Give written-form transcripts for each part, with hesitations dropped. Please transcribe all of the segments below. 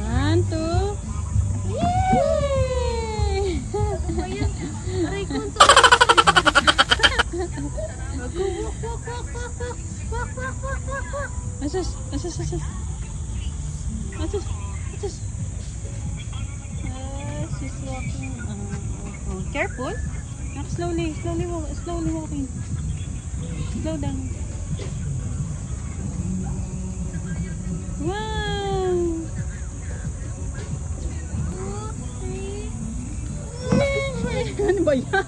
One, two. Yay! Ayan. Aray ko. Asus. She's walking. Careful. Slowly walking. Slow down. Wow! Ano ba yan? Ano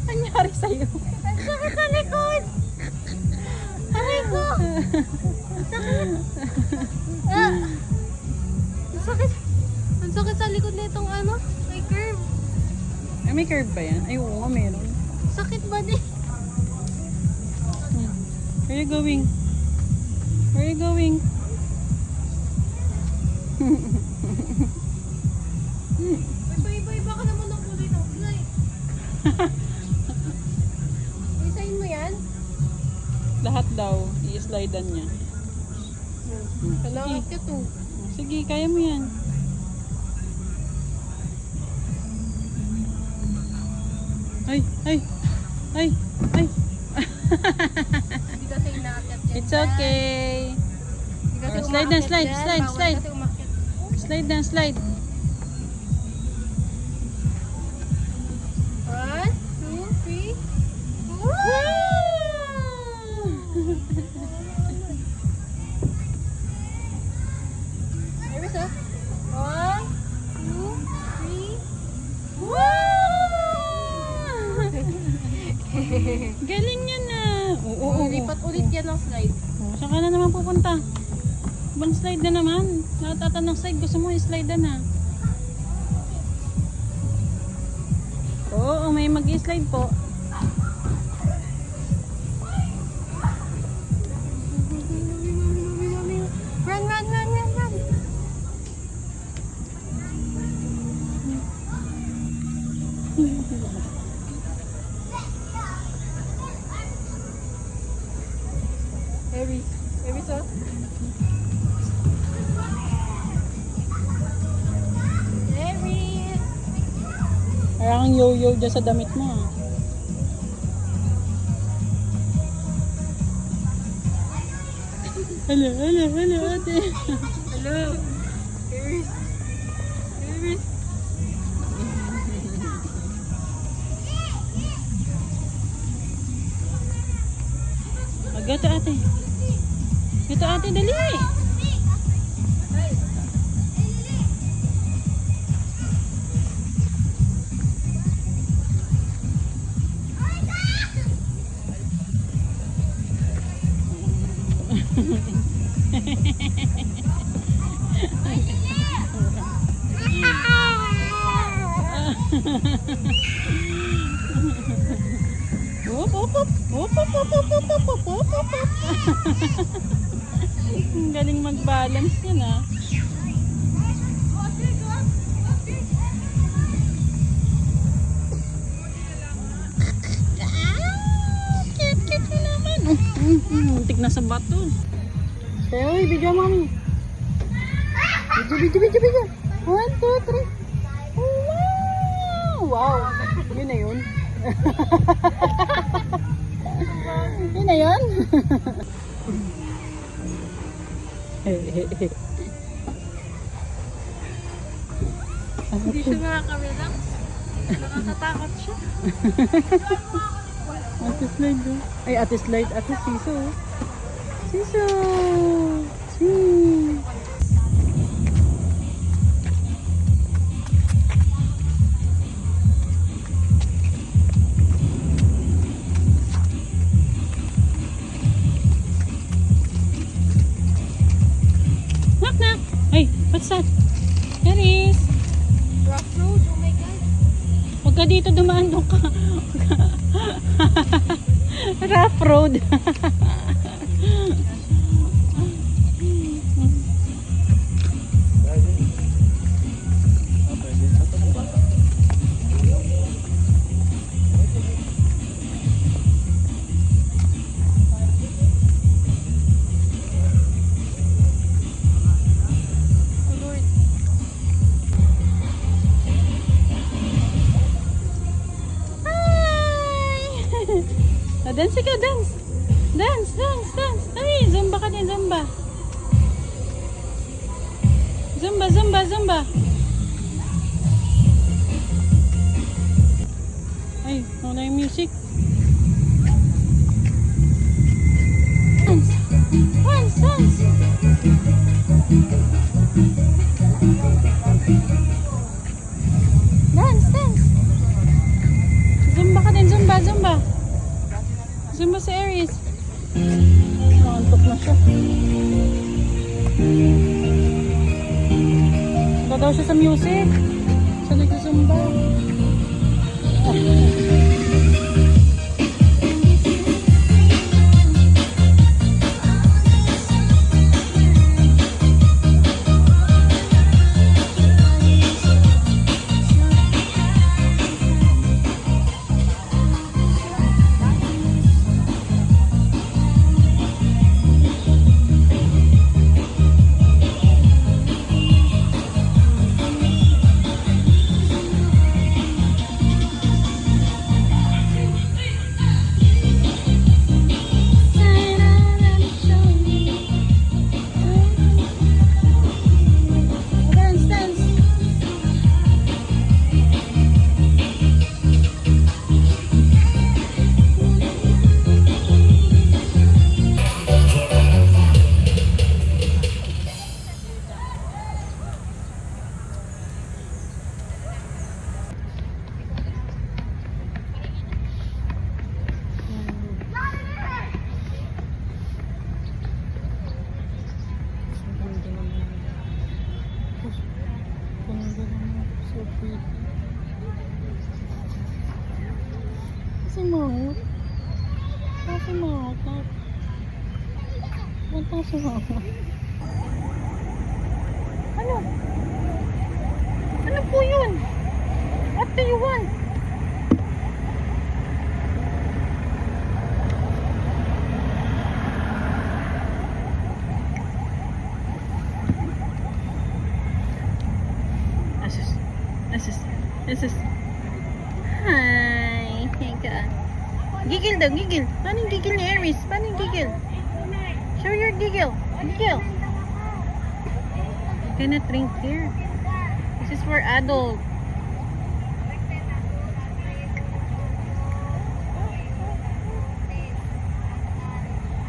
nangyari sa'yo? Ang sakit sa likod. Aray ko. Ang sakit. Ang sakit. Ang sakit sa likod nitong ano. May curve. Ay, may curve ba yan? Ay, oo, meron. Sakit ba din? Where are you going? Where are you going? Iba ka naman ng kulay ng slide. Isayin mo yan? Lahat daw, i-slidean niya. Kailangan ka to. Sige, kaya mo yan. Ay! Hindi kasi inaakyat yan. It's okay. Hindi kasi Slide na, umaakyat slide. yan. Bawal kasi umakyat. Slide na, slide. 1, 2, 3. There is a 1, 2, 3. Galing yan na. Oo. Lipat ulit yan ng slide. Saan ka na naman pupunta? Ibang slide na naman. Nakatatan ng slide. Gusto mo i-slide na. Oo, may mag-i-slide po. Run. Every so. Parang kang yo-yo dyan sa damit mo. Hello, ate. Hello. Iris. Gato ate. Gato ate, dali. Ang galing mag-balance yan ah. Cute mo naman. Muntik na sa bato. Kaya video mami. Video. 1, 2, 3. Wow! Yun na yun. Yun na yun. Hindi siya makaka-relax. Nakakatakot siya. Ate slide do. Ay, ate slide. Ate siso. Siso. Knock. Ay, what's that? Charis. Rough road, oh my God. Huwag ka dito dumaan, doon ka. Rough road. Dance ka, dance. Dance, dance, dance. Ay, zumba ka din, zumba. Zumba, zumba, zumba. Ay, wala yung music. Dance, dance, dance. Dance, dance. Zumba ka din, zumba, zumba. Zumba si Aries. Nakantok na siya. Wala daw siya sa music. Siya nagzumba. Kasi mahot. Kasi mahot. Kasi mahot. Ano? Ano po yun? What do you want? Asus. Hi. Hey ka. Gigil daw, gigil. Paano yung gigil ni Aries? Paano yung gigil? Show your gigil. Gigil. You cannot drink here. This is for adult.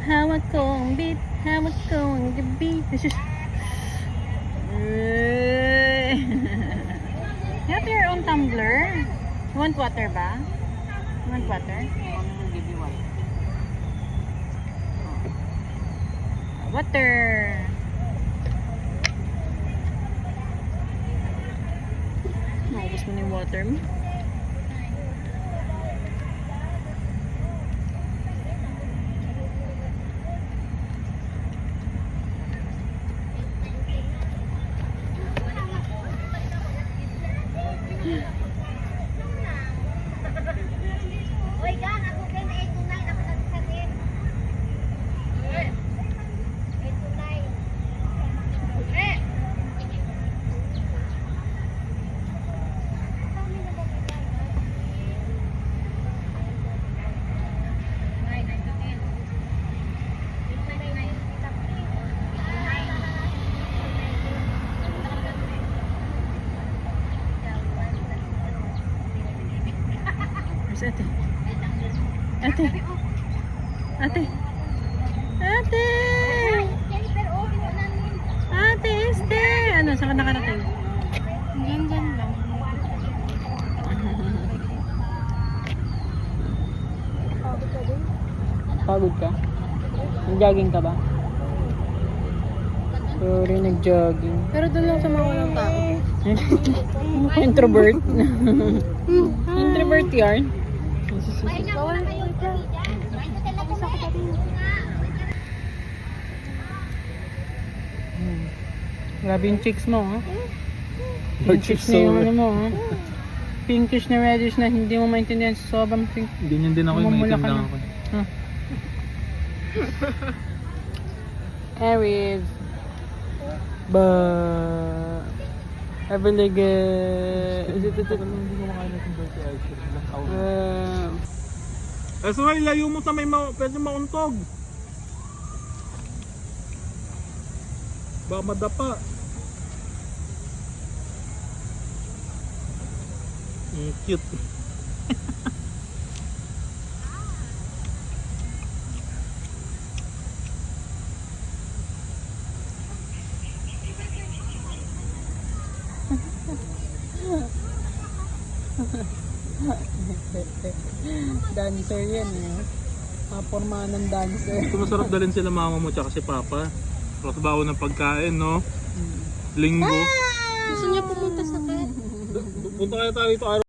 Hawak ko ang beat. Hawak ko ang gabi. This is... You have your own tumbler. You want water ba? You want water? I'll give you one. Water. Naubos mo na yung water mo. Oy, gang, ako kay na 829 ako nagsanin. 829. Eh. Where's ate? Ate! Ate! Ate! Ate Esther! Ano, saan ka nakarating? Diyan lang. Pagod ka? Nag-jogging ka ba? Sorry, nag-jogging. Pero doon lang sa mga walang tao. Ano ka, introvert? Introvert yarn? Bawal kayo dyan. Grabe yung cheeks mo, ha? Yung cheeks na yung ano mo, ha? Pinkish na reddish na hindi mo maintindihan sa sobrang pink. Ganyan din ako yung Mamumula ka maitim lang na. ako. Aries. Ba. Everlige. Hindi ko makain natin birthday ice cream. That's why, layo mo sa may pwede mauntog. Baka madapa. Cute. Dancer yan eh. Mapormahan ng dancer. Ito masarap dalhin sila mama mo tsaka si papa. Tapos baon ng pagkain, no? Linggo. Gusto niya pumunta sa cat. Punta kaya tayo dito araw.